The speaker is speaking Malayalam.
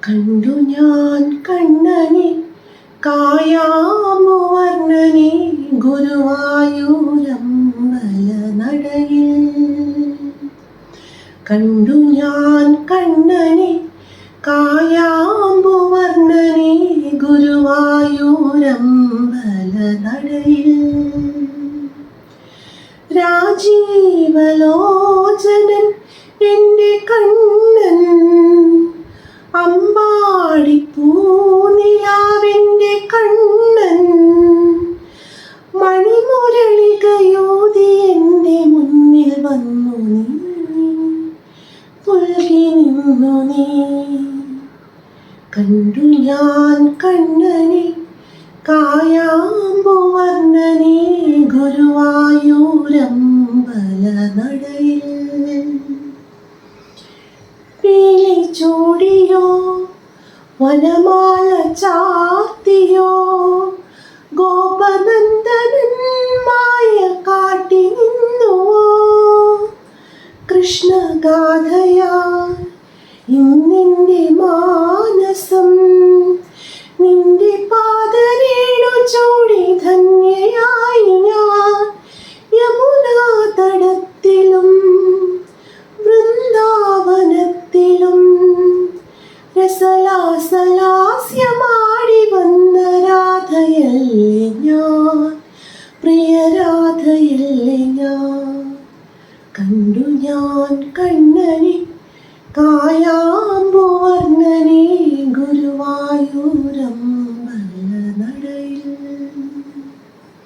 കണ്ടു ഞാൻ കണ്ണനെ കായാമ്പുവർണ്ണനെ ഗുരുവായൂരമ്പല നടയിൽ. കണ്ടു ഞാൻ കണ്ണനെ കായാമ്പുവർണ്ണനെ ഗുരുവായൂരമ്പല നടയിൽ. രാജീവലോചനൻ എൻ്റെ കണ്ണൻ, അമ്പാടിപ്പൂനിലാവിൻ്റെ കണ്ണൻ, മണിമുരളികയോതി എൻ്റെ മുന്നിൽ വന്നു നീ, പുൽകി നിന്നു നീ. കണ്ടു ഞാൻ കണ്ണനെ കായാമ്പുവർണ്ണനെ ഗുരുവായൂരമ്പല നടയിൽ. പീലി ചൂടിയോ വനമാല ചാർത്തിയോ, ഗോപനന്ദനൻ മായ കാട്ടി നിന്നുവോ, കൃഷ്ണഗാഥയാൽ ഇന്നെൻ്റെ മാനസം നിന്റെ പാദരേണു ചൂടി ധന്യയായി ഞാൻ. യമുനാ തടത്തിലും വൃന്ദാവനത്തിലും രസലാസലാസ്യമാടി വന്ന രാധയല്ലേ ഞാൻ, പ്രിയ രാധയല്ലേ ഞാൻ. കണ്ടു ഞാൻ കണ്ണനെ കായാമ്പു